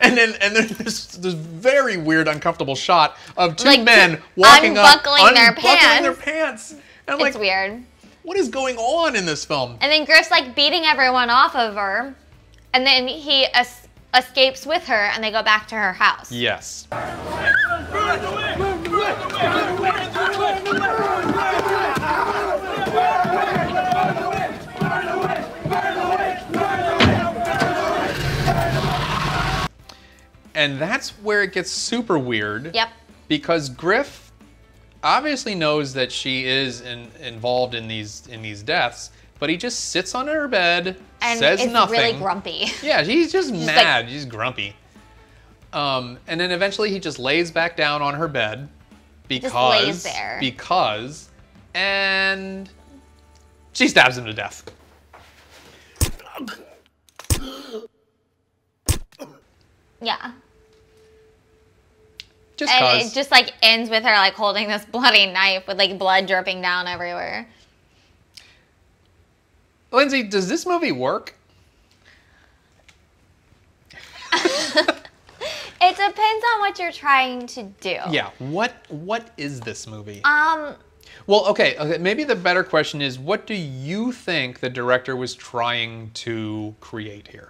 and then there's this very weird, uncomfortable shot of two Like, men walking up, unbuckling their their pants. And I'm It's like, weird. what is going on in this film? And then Griff's like beating everyone off of her. And then he escapes with her and they go back to her house. Yes. And that's where it gets super weird. Yep. Because Griff obviously knows that she is involved in these deaths, but he just sits on her bed, And says is nothing. really grumpy. Yeah, he's just He's mad. He's grumpy. And then eventually he just lays back down on her bed because lays there. And she stabs him to death. Yeah. Just And cause. it just like ends with her like holding this bloody knife with like blood dripping down everywhere. Lindsay, does this movie work? It depends on what you're trying to do. Yeah. What is this movie? Well, okay. Maybe the better question is, what do you think the director was trying to create here?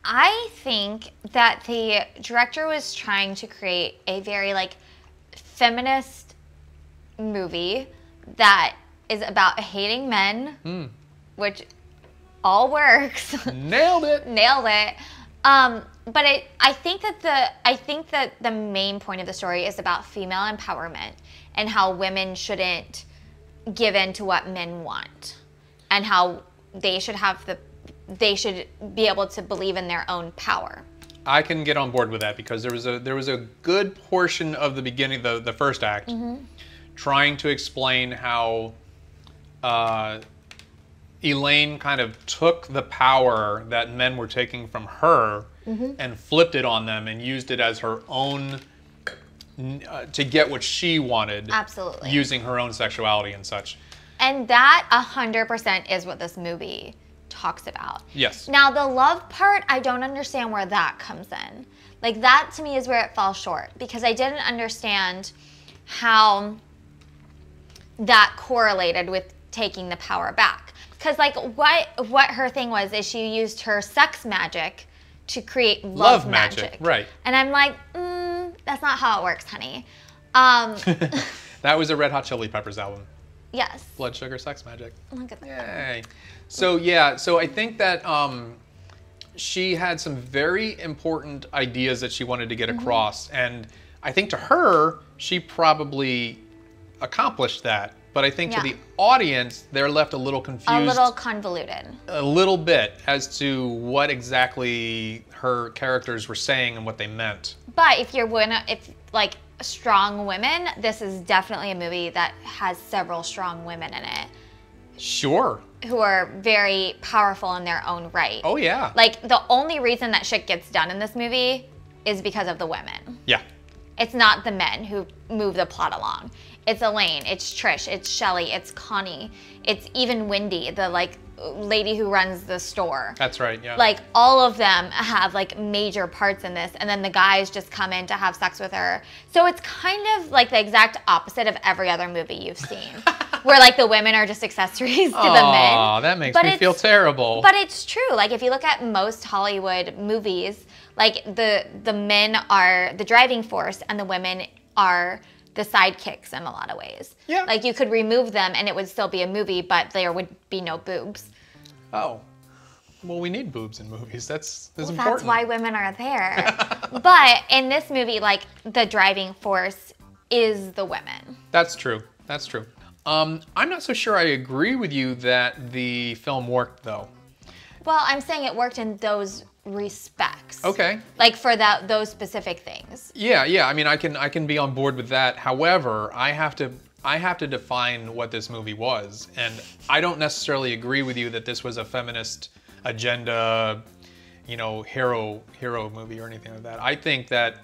I think that the director was trying to create a very like feminist movie that is about hating men, which all works. Nailed it. Nailed it. But I think that the main point of the story is about female empowerment and how women shouldn't give in to what men want, and how they should be able to believe in their own power. I can get on board with that because there was a good portion of the beginning, the first act, trying to explain how Elaine kind of took the power that men were taking from her and flipped it on them and used it as her own to get what she wanted. Absolutely. Using her own sexuality and such. And that 100% is what this movie talks about. Yes. Now the love part, I don't understand where that comes in. Like that to me is where it falls short, because I didn't understand how that correlated with taking the power back. Because like what her thing was is she used her sex magic to create love magic. Right. And I'm like, that's not how it works, honey. That was a Red Hot Chili Peppers album. Yes. Blood Sugar Sex Magic. Look at that. Yay. So yeah, so I think that she had some very important ideas that she wanted to get across, and I think to her, she probably accomplished that. But I think to the audience, they're left a little confused. A little convoluted. A little bit as to what exactly her characters were saying and what they meant. But if like strong women, this is definitely a movie that has several strong women in it. Sure. Who are very powerful in their own right. Oh yeah. Like the only reason that shit gets done in this movie is because of the women. Yeah. It's not the men who move the plot along. It's Elaine, it's Trish, it's Shelley, it's Connie, it's even Wendy, the like lady who runs the store. That's right, yeah. Like all of them have like major parts in this, and then the guys just come in to have sex with her. So it's kind of like the exact opposite of every other movie you've seen, where like the women are just accessories to the men. Oh, that makes me feel terrible. But it's true. Like if you look at most Hollywood movies, like the men are the driving force and the women are the sidekicks in a lot of ways. Yeah. Like you could remove them and it would still be a movie, but there would be no boobs. Oh. Well, we need boobs in movies. That's important. That's why women are there. But in this movie, like the driving force is the women. That's true. That's true. I'm not so sure I agree with you that the film worked though. Well, I'm saying it worked in those respects. Okay. Like for those specific things. Yeah. I mean, I can be on board with that. However, I have to define what this movie was, and I don't necessarily agree with you that this was a feminist agenda, you know, hero movie or anything like that. I think that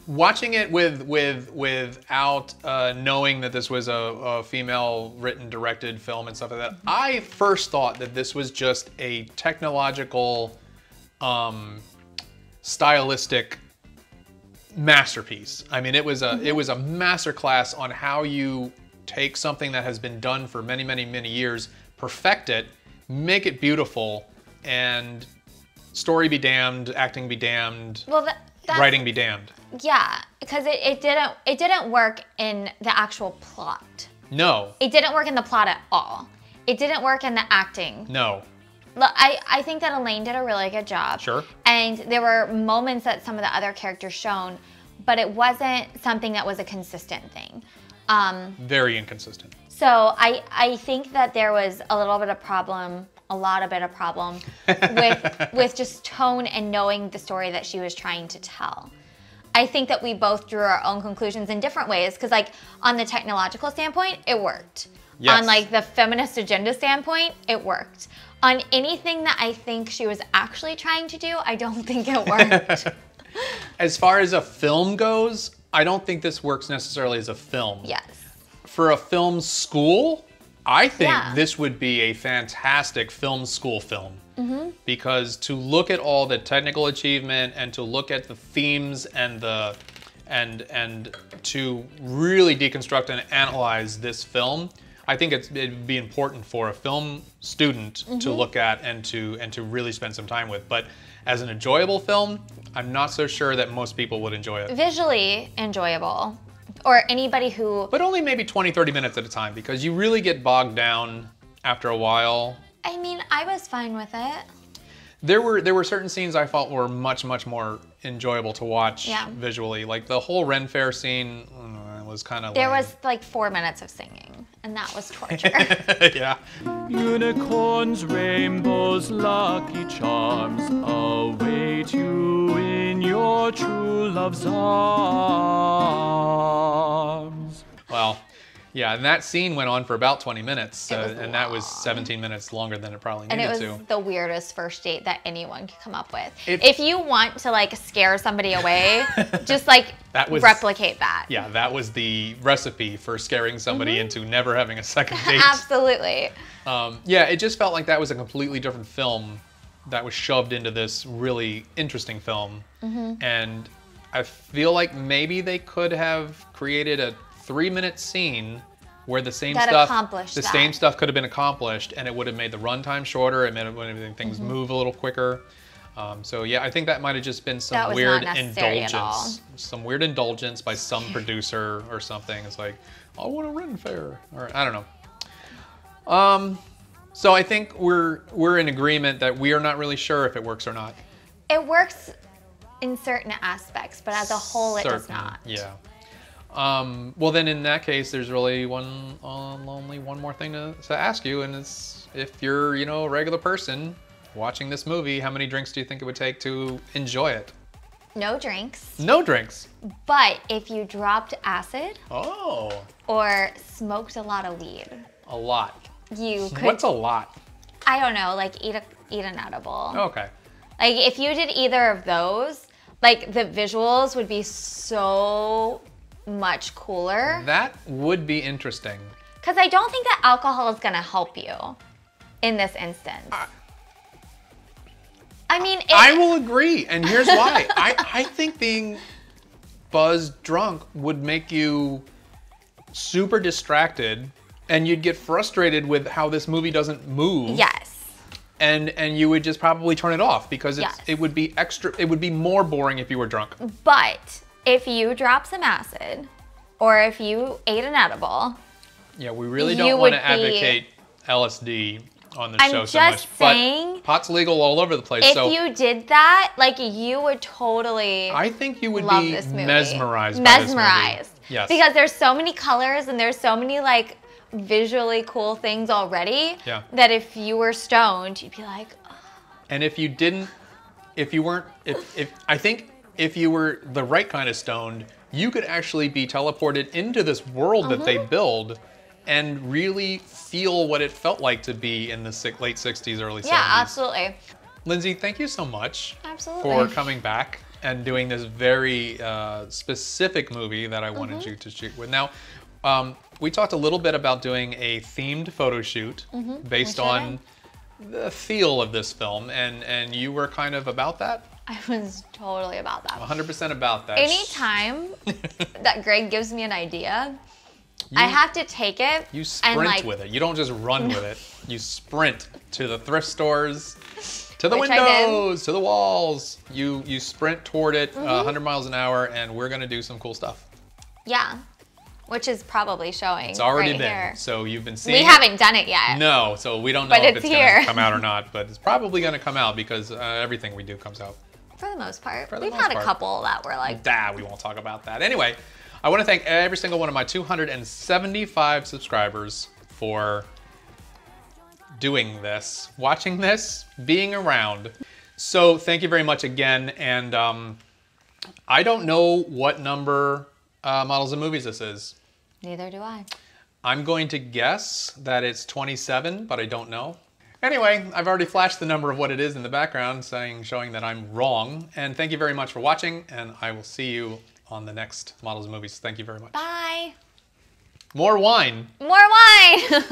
watching it without knowing that this was a female written, directed film and stuff like that, I first thought that this was just a technological, stylistic masterpiece. I mean, it was a masterclass on how you take something that has been done for many, many, many years, perfect it, make it beautiful, and story be damned, acting be damned, well, writing be damned. Yeah, because it didn't work in the actual plot. No. It didn't work in the plot at all. It didn't work in the acting. No. Look, I think that Elaine did a really good job. Sure. And there were moments that some of the other characters shown, but it wasn't something that was a consistent thing. Very inconsistent. So I think that there was a lot of problem with just tone and knowing the story that she was trying to tell. I think that we both drew our own conclusions in different ways, because like on the technological standpoint, it worked. Yes. On like the feminist agenda standpoint, it worked. On anything that I think she was actually trying to do, I don't think it worked. As far as a film goes, I don't think this works necessarily as a film. Yes. For a film school, I think this would be a fantastic film school film. Mm-hmm. Because to look at all the technical achievement and to look at the themes and and to really deconstruct and analyze this film, I think it'd be important for a film student to look at and to really spend some time with. But as an enjoyable film, I'm not so sure that most people would enjoy it. Visually enjoyable, or anybody who... But only maybe 20, 30 minutes at a time, because you really get bogged down after a while. I mean, I was fine with it. There were certain scenes I felt were much more enjoyable to watch visually. Like the whole Ren Fair scene was kind of There was like 4 minutes of singing, and that was torture. Yeah. Unicorns, rainbows, lucky charms await you in your true love's arms. Well, yeah, and that scene went on for about 20 minutes, and that was 17 minutes longer than it probably needed to. And it was the weirdest first date that anyone could come up with. If you want to like scare somebody away, just like replicate that. Yeah, that was the recipe for scaring somebody into never having a second date. Absolutely. Yeah, it just felt like that was a completely different film that was shoved into this really interesting film. And I feel like maybe they could have created a 3-minute scene where the same stuff could have been accomplished, and it would have made the runtime shorter. It would have made things move a little quicker. So yeah, I think that might have just been some weird indulgence, by some producer or something. It's like, I want a Ren Fair, or I don't know. So I think we're in agreement that we are not really sure if it works or not. It works in certain aspects, but as a whole, it does not. Yeah. Well, then in that case, there's really only one more thing to ask you, and it's if you're, a regular person watching this movie, how many drinks do you think it would take to enjoy it? No drinks. No drinks. But if you dropped acid. Oh. Or smoked a lot of weed. A lot. You could. What's a lot? I don't know, like eat an edible. Okay. Like if you did either of those, like the visuals would be so much cooler. That would be interesting. Because I don't think that alcohol is going to help you in this instance. I mean, I will agree, and here's why. I think being buzzed drunk would make you super distracted, and you'd get frustrated with how this movie doesn't move. Yes. And you would just probably turn it off because Yes. it would be more boring if you were drunk. But if you drop some acid, or if you ate an edible, Yeah, we really You don't want would to be- advocate LSD on the I'm show so much. just saying, but pot's legal all over the place. if so you did that, like you would totally I think you would love be this movie. mesmerized by this movie. Mesmerized. Yes. Because there's so many colors and there's so many like visually cool things already Yeah. that if you were stoned, you'd be like, oh. And if you didn't, if you weren't, I think if you were the right kind of stoned, you could actually be teleported into this world that they build and really feel what it felt like to be in the late 60s, early 70s. Yeah, absolutely. Lindsay, thank you so much Absolutely. for coming back and doing this very specific movie that I wanted you to shoot with. Now, we talked a little bit about doing a themed photo shoot based I sure on the feel of this film, and you were kind of about that? I was totally about that. 100% about that. Anytime that Greg gives me an idea, I have to take it You and sprint like, with it. You don't just run with it. You sprint to the thrift stores, to the Which I did. windows, to the walls. You sprint toward it 100 miles an hour, and we're gonna do some cool stuff. yeah, which is probably showing. It's already right been. here. So you've been seeing We it. haven't done it yet. No, so we don't know But if it's it's here. gonna come out or not. But it's probably gonna come out because everything we do comes out. For the most part. For the We've most had part. a couple that were like, We won't talk about that. Anyway, I want to thank every single one of my 275 subscribers for doing this, watching this, being around. So thank you very much again. And I don't know what number Models and Movies this is. neither do I. I'm going to guess that it's 27, but I don't know. Anyway, I've already flashed the number of what it is in the background, showing that I'm wrong. And thank you very much for watching, and I will see you on the next Models and Movies. Thank you very much. Bye. More wine. More wine.